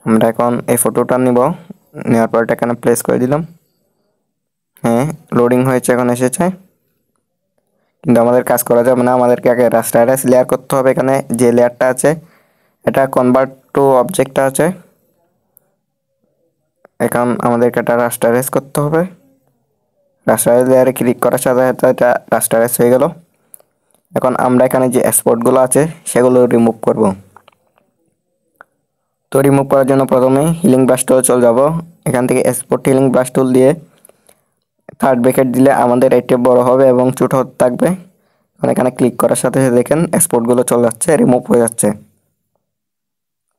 আমরা এখন এই ফটোটা নিব, নেওয়ার পর এটা এখানে প্লেস করে দিলাম। হ্যাঁ, লোডিং হয়েছে, এখন এসেছে, কিন্তু আমাদের কাজ করা যাবে না, আমাদেরকে আগে রাস্টারাইজ লেয়ার করতে হবে। এখানে যে লেয়ারটা আছে এটা কনভার্ট টু অবজেক্ট আছে, এখন আমাদেরকে এটা রাস্টারাইজ করতে হবে। রাস্টারাইজ লেয়ারে ক্লিক করার সাথে সাথে এটা রাস্টারাইজ হয়ে গেল। এখন আমরা এখানে যে এক্সপোর্টগুলো আছে সেগুলো রিমুভ করব। তো রিমুভ করার জন্য প্রথমে হিলিং ব্রাশ টুলে চলে যাব। এখান থেকে এক্সপোর্ট হিলিং ব্রাশ টুল দিয়ে থার্ড ব্র্যাকেট দিলে আমাদের এটা বড় হবে এবং ছোট হতে থাকবে। এখানে ক্লিক করার সাথে সাথে দেখেন এক্সপোর্টগুলো চলে যাচ্ছে, রিমুভ হয়ে যাচ্ছে।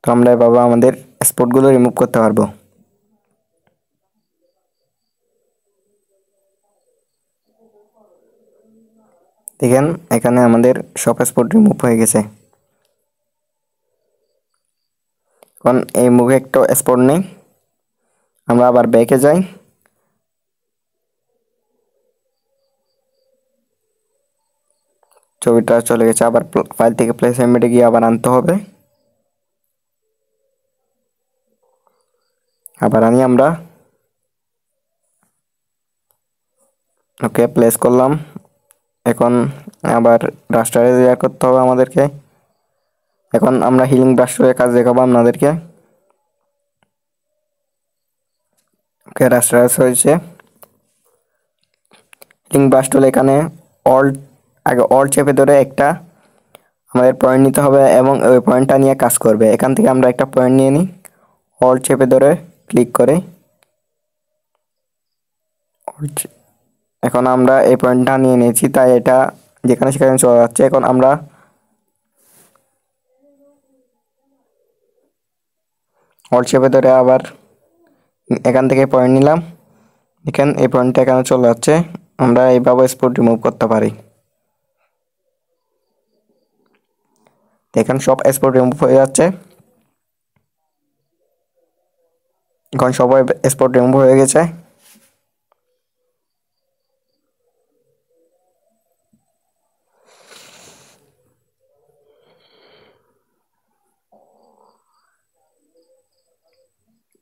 তো আমরা এভাবে আমাদের এক্সপোর্টগুলো রিমুভ করতে পারবো। দেখেন এখানে আমাদের সব এক্সপোর্ট রিমুভ হয়ে গেছে। এখন এই মুভে একটা এক্সপোর্ট নেই, আমরা আবার ব্যাকে যাই। ছবিটা চলে গেছে, আবার ফাইল থেকে প্লেস এমবেডে গিয়ে আবার আনতে হবে। আবার আনি আমরা, ওকে প্লেস করলাম। এখন আবার রাস্টারে লেয়ার করতে হবে আমাদেরকে। এখন আমরা হিলিং ব্রাশ টুলের কাজ দেখাবো আপনাদেরকে। ওকে, রাস্টারাইজ হয়েছে। হিলিং ব্রাশ টুল এখানে আগে অল্ট চেপে ধরে একটা আমাদের পয়েন্ট নিতে হবে এবং ওই পয়েন্টটা নিয়ে কাজ করবে। এখান থেকে আমরা একটা পয়েন্ট নিয়ে নিই, অল্ট চেপে ধরে ক্লিক করে। এখন আমরা এই পয়েন্টটা নিয়ে নিয়েছি, তাই এটা যেখানে সেখানে চলে যাচ্ছে। এখন আমরা অল্ট চেপে ধরে আবার এখান থেকে পয়েন্ট নিলাম, দেখেন এই পয়েন্টটা এখানে চলে যাচ্ছে। আমরা এইভাবে এক্সপোর্ট রিমুভ করতে পারি। দেখেন সব এক্সপোর্ট রিমুভ হয়ে যাচ্ছে। এখন সবাই এক্সপোর্ট রিমুভ হয়ে গেছে।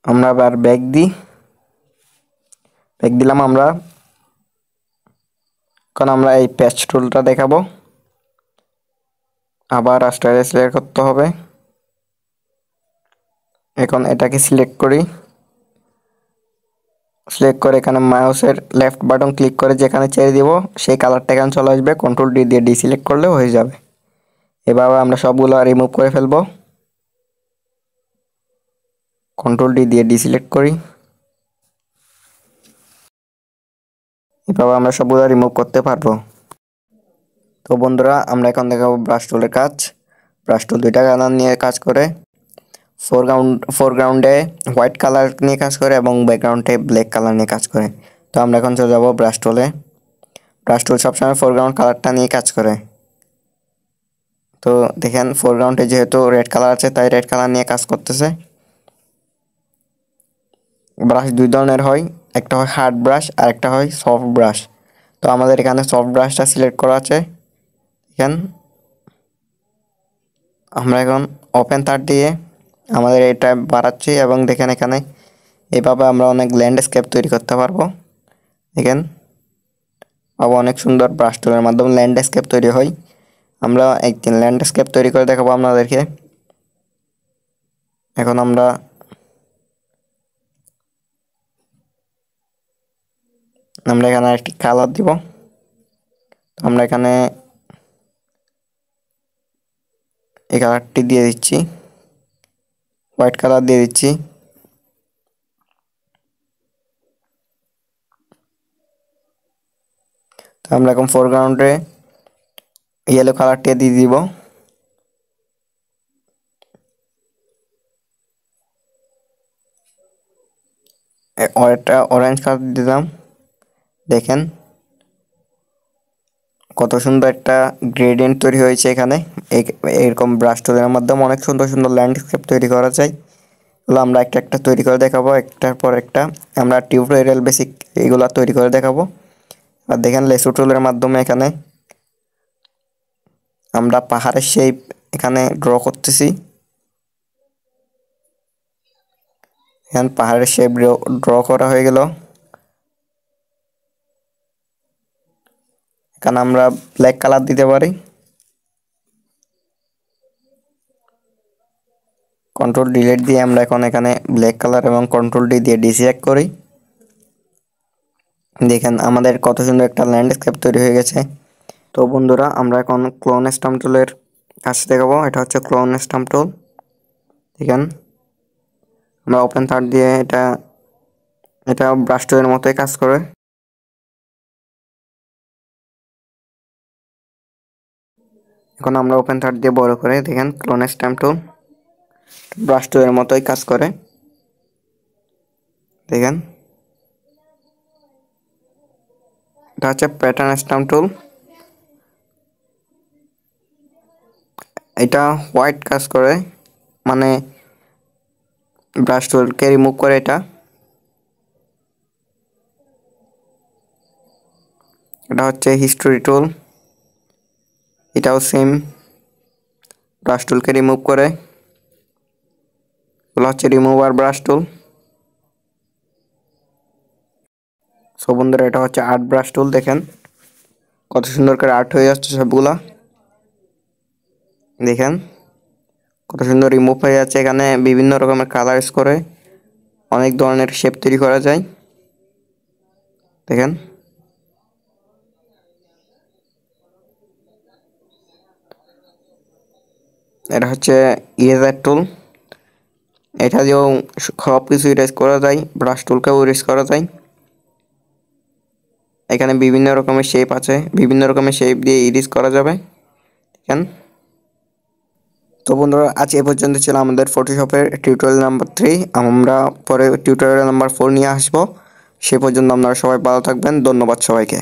আমরা আবার ব্যাক দিলাম আমরা। এখন আমরা এই প্যাচ টুলটা দেখাবো, আবার রাস্টারাইজ লেয়ার করতে হবে। এখন এটাকে সিলেক্ট করি, সিলেক্ট করে এখানে মাউসের লেফট বাটন ক্লিক করে যেখানে ছেড়ে দিব সেই কালারটা এখানে চলে আসবে। কন্ট্রোল ডি দিয়ে ডিসিলেক্ট করলেও হয়ে যাবে। এভাবে আমরা সবগুলো রিমুভ করে ফেলবো। কন্ট্রোল ডি দিয়ে ডিসিলেক্ট করি, এভাবে আমরা সবগুলো রিমুভ করতে পারবো। তো বন্ধুরা, আমরা এখন দেখাবো ব্রাশ টুলের কাজ। ব্রাশ টুল দুইটা কালার নিয়ে কাজ করে, ফোরগ্রাউন্ডে হোয়াইট কালার নিয়ে কাজ করে এবং ব্যাকগ্রাউন্ডে ব্ল্যাক কালার নিয়ে কাজ করে। তো আমরা এখন চলে যাবো ব্রাশ টুলে। ব্রাশ টুল সবসময় ফোরগ্রাউন্ড কালারটা নিয়ে কাজ করে। তো দেখেন ফোরগ্রাউন্ডে যেহেতু রেড কালার আছে তাই রেড কালার নিয়ে কাজ করতেছে। ব্রাশ দুই ধরনের হয়, একটা হয় হার্ড ব্রাশ আর একটা হয় সফট ব্রাশ। তো আমাদের এখানে সফট ব্রাশটা সিলেক্ট করা আছে। দেখেন আমরা এখন ওপেন তার দিয়ে আমাদের এটা বাড়াচ্ছি এবং দেখেন এখানে এভাবে আমরা অনেক ল্যান্ডস্কেপ তৈরি করতে পারবো। দেখেন আবার অনেক সুন্দর ব্রাশ টুলের মাধ্যমে ল্যান্ডস্কেপ তৈরি হয়। আমরা একদিন ল্যান্ডস্কেপ তৈরি করে দেখাবো আপনাদেরকে। এখন আমরা এখানে একটি কালার দিব। আমরা এখানে এই কালারটি দিয়ে দিচ্ছি, হোয়াইট কালার দিয়ে দিচ্ছি। তো আমরা এখন ফোরগ্রাউন্ডে ইয়েলো কালারটি দিয়ে দিব। একটা অরেঞ্জ কালার দিলাম। দেখেন কত সুন্দর একটা গ্রেডিয়েন্ট তৈরি হয়েছে এখানে। এরকম ব্রাশ টুলের মাধ্যমে অনেক সুন্দর সুন্দর ল্যান্ডস্কেপ তৈরি করা যায়। এগুলো আমরা একটা একটা তৈরি করে দেখাবো, একটার পর একটা। আমরা টিউটোরিয়াল বেসিক এগুলো তৈরি করে দেখাবো। আর দেখেন লেসো টুলের মাধ্যমে এখানে আমরা পাহাড়ের শেপ এখানে ড্র করতেছি। এখানে পাহাড়ের শেপ ড্র করা হয়ে গেল। এখানে আমরা ব্ল্যাক কালার দিতে পারি। কন্ট্রোল ডিলিট দিয়ে আমরা এখন এখানে ব্ল্যাক কালার এবং কন্ট্রোল ডি দিয়ে ডিসেলেক্ট করি। দেখেন আমাদের কত সুন্দর একটা ল্যান্ডস্কেপ তৈরি হয়ে গেছে। তো বন্ধুরা আমরা এখন ক্লোন স্টাম্প টুলের কাছে দেখাবো। এটা হচ্ছে ক্লোন স্টাম্প টুল। দেখেন আমরা ওপেন থার্ড দিয়ে এটা ব্রাশ টুলের মতোই কাজ করে। এখন আমরা ওপেন থার্ড দিয়ে বড় করে দেখেন ক্লোন স্টাম্প টুল ব্রাশ টুলের মতোই কাজ করে। দেখেন এটা হচ্ছে প্যাটার্ন স্টাম্প টুল। এটা হোয়াইট কাজ করে, মানে ব্রাশ টুলকে রিমুভ করে। এটা হচ্ছে হিস্টোরি টুল। এটাও সেম, ব্রাশ টুলকে রিমুভ করে। এগুলো হচ্ছে রিমুভার ব্রাশ টুল। সো বন্ধুরা এটা হচ্ছে আর্ট ব্রাশ টুল। দেখেন কত সুন্দর করে আর্ট হয়ে যাচ্ছে সবগুলা। দেখেন কত সুন্দর রিমুভ হয়ে যাচ্ছে। এখানে বিভিন্ন রকমের কালার্স করে অনেক ধরনের শেপ তৈরি করা যায়। দেখেন এটা হচ্ছে ইরেজার টুল। এটা দিয়েও সব কিছু ইরেজ করা যায়, ব্রাশ টুলকেও ইরেজ করা যায়। এখানে বিভিন্ন রকমের শেপ আছে, বিভিন্ন রকমের শেপ দিয়ে ইরেজ করা যাবে। দেখেন। তো বন্ধুরা আজ এ পর্যন্ত ছিল আমাদের ফটোশপের টিউটোরিয়াল নাম্বার 3। আমরা পরে টিউটোরিয়াল নাম্বার 4 নিয়ে আসবো। সে পর্যন্ত আপনারা সবাই ভালো থাকবেন। ধন্যবাদ সবাইকে।